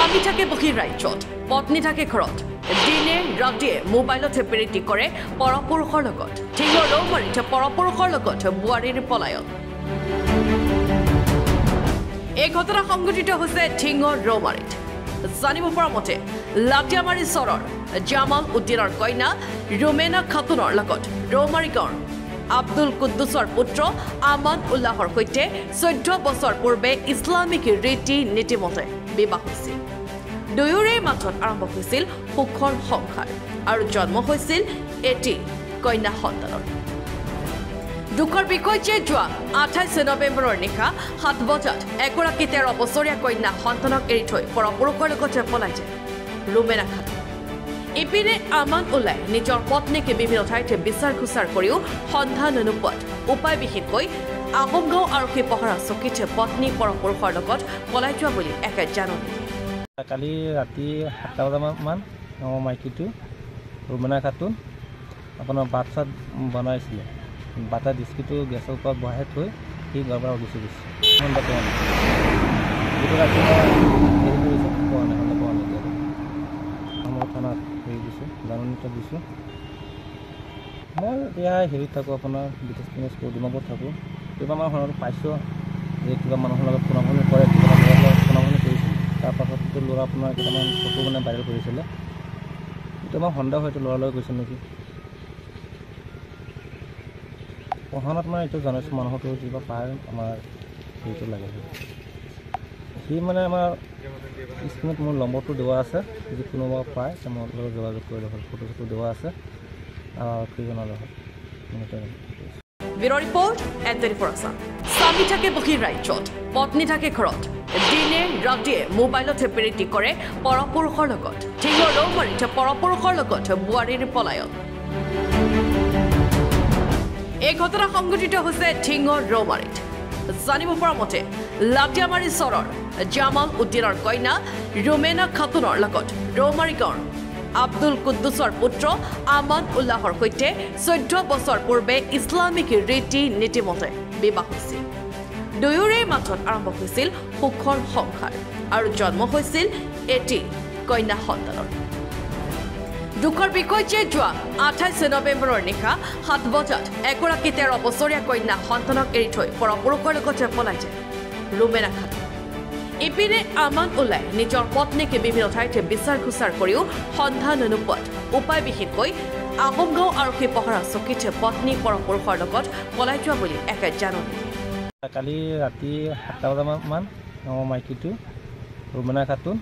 স্বামী থাকে বহিৰাজ্যত পত্নী থাকে ঘৰত দিনে ৰাতিয়ে মোবাইলত প্ৰীতি কৰে পৰপুৰুষৰ লগত ঠিঙৰ ৰৌমাৰীত পৰপুৰুষৰ লগত বোৱাৰীৰ পলায়ন এই ঘটনা সংঘটিত হৈছে ঠিঙৰ ৰৌমাৰীত জানিব পৰা মতে লাটিয়ামাৰী চৰৰ জামাল উদ্দিনৰ কন্যা ৰুমেনা খাতুনৰ লগত ৰৌমাৰী গাঁৱৰ আব্দুল কুদ্দুছৰ পুত্ৰ আমান উল্লাহৰ সৈতে 14 বছৰ পূৰ্বে ইছলামিক ৰীতি নীতিমতে বিবাহ হৈছিল দুয়োৰে মাজত আৰম্ভ হৈছিল সুখৰ সংসাৰ আৰু জন্ম হৈছিল এটি কন্যা সন্তানৰ দুখৰ বিষয় যে যোৱা 28 নৱেম্বৰৰ নিশা 7 বজাত এগৰাকী 13 বছৰীয়া কন্যা সন্তানক এৰি থৈ পৰপুৰুষৰ লগত পলাই যায় ৰুমেনা খাতুন ইপিনে আমান উল্লাই নিজৰ পত্নীক বিভিন্ন ঠাইতে বিচাৰ খোচাৰ কৰিও সন্ধান নোপোৱাত উপায়বিহীনকৈ আহোমগাঁও আৰক্ষী পহৰা চকীত পত্নী পৰপুৰুষৰ লগত পলাই যোৱা বুলি একে জাননী কালি ৰাতি 7টা বজামান আমাৰ মাইকীটো ৰুমেনা খাতুন আপোনাৰ ভাত চাত বনাইছিলে বাটা ডিস্কিটো গেছৰ ওপৰত বহাই থৈ সি ঘৰৰ পৰা গুচি গৈছে যিটো ৰাতি হেৰি কৰিছে পোৱা নাই আমাৰ থানাত হেৰি দিছোঁ জাননীটো দিছোঁ মই এতিয়া হেৰিত থাকোঁ আপোনাৰ বিদেশ ডিমাপুৰত থাকোঁ কিবা আমাৰ ঘৰত পাইছোঁ যে কিবা মানুহৰ লগত ফোনাফোনি কৰে কিবা ল'ৰাৰ লগত ফোনাফোনি কৰিছিল তাৰপাছততো ল'ৰা আপোনাৰ কেইটামান ফটো মানে ভাইৰেল কৰিছিলে এইটো আমাৰ সন্দেহ হয়তো ল'ৰালৈ গৈছে নেকি পঢ়াত মানে এইটো জানিছোঁ মানুহটো কিবা পায় আমাৰ হেৰিটো লাগে সি মানে আমাৰ স্ক্ৰীণত মোৰ নম্বৰটো দিয়া আছে যদি কোনোবা পায় মোৰ লগত যোগাযোগ কৰিলে হ'ল ফটো চটো দিয়া আছে কি জনালে হ'ল ব্যুৰ' ৰিপৰ্ট এণ্টনি ফৰাছান স্বামী থাকে বহিৰাজ্যত পত্নী থাকে ঘৰত দিনে ৰাতিয়ে মোবাইলত প্ৰীতি কৰে পৰপুৰুষৰ লগত ঠিঙৰ ৰৌমাৰীত পৰপুৰুষৰ লগত বোৱাৰীৰ পলায়ন এই ঘটনা সংঘটিত হৈছে ঠিঙৰ ৰৌমাৰীত জানিব পৰা মতে লাটিয়ামাৰী চৰৰ জামাল উদ্দিনৰ কন্যা ৰুমেনা খাতুনৰ লগত ৰৌমাৰী গাঁৱৰ আব্দুল কুদ্দুছৰ পুত্ৰ আমান উল্লাহৰ সৈতে 14 বছৰ পূৰ্বে ইছলামিক ৰীতি নীতিমতে বিবাহ হৈছিল দুয়োৰে মাজত আৰম্ভ হৈছিল সুখৰ সংসাৰ আৰু জন্ম হৈছিল এটি কন্যা সন্তানৰ দুখৰ বিষয় যে যোৱা 28 নৱেম্বৰৰ নিশা 7 বজাত এগৰাকী 13 বছৰীয়া কন্যা সন্তানক এৰি থৈ পৰপুৰুষৰ লগত পলাই যায় ৰুমেনা খাতুন ইপিনে আমান উল্লাই নিজৰ পত্নীক বিভিন্ন ঠাইতে বিচাৰ খোচাৰ কৰিও সন্ধান নোপোৱাত উপায়বিহীনকৈ আহোমগাঁও আৰক্ষী পহৰা চকীত পত্নী পৰপুৰুষৰ লগত পলাই যোৱা বুলি একে জাননী কালি ৰাতি 7টা বজামান আমাৰ মাইকীটো ৰুমেনা খাতুন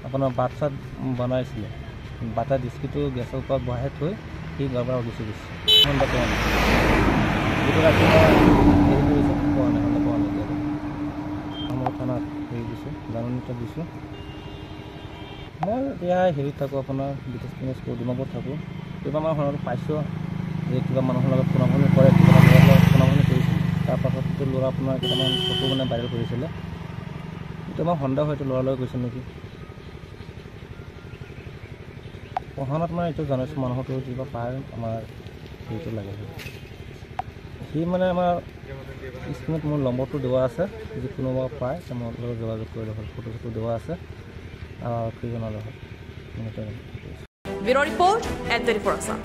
আপোনাৰ ভাত চাত বনাইছিলে বাটা ডিস্কিটো গেছৰ ওপৰত বহাই থৈ সি ঘৰৰ পৰা গুচি গৈছে যিটো ৰাতি হেৰি কৰিছে পোৱা নাই আমাৰ থানাত হেৰি দিছোঁ জাননীটো দিছোঁ মই এতিয়া হেৰিত থাকোঁ আপোনাৰ বিদেশ ডিমাপুৰত থাকোঁ কিবা আমাৰ ঘৰত পাইছোঁ যে কিবা মানুহৰ লগত ফোনাফোনি কৰে কিবা ল'ৰাৰ লগত ফোনাফোনি কৰিছিল তাৰপাছততো ল'ৰা আপোনাৰ কেইটামান ফটো মানে ভাইৰেল কৰিছিলে এইটো আমাৰ সন্দেহ হয়তো ল'ৰালৈ গৈছে নেকি পঢ়াত মানে এইটো জানিছোঁ মানুহটো কিবা পায় আমাৰ হেৰিটো লাগে সি মানে আমাৰ স্ক্ৰীণত মোৰ নম্বৰটো দিয়া আছে যদি কোনোবা পায় মোৰ লগত যোগাযোগ কৰিলে হ'ল ফটো চটো দিয়া আছে কি জনালে হ'ল ব্যুৰ' ৰিপৰ্ট এণ্টনি ফৰাছান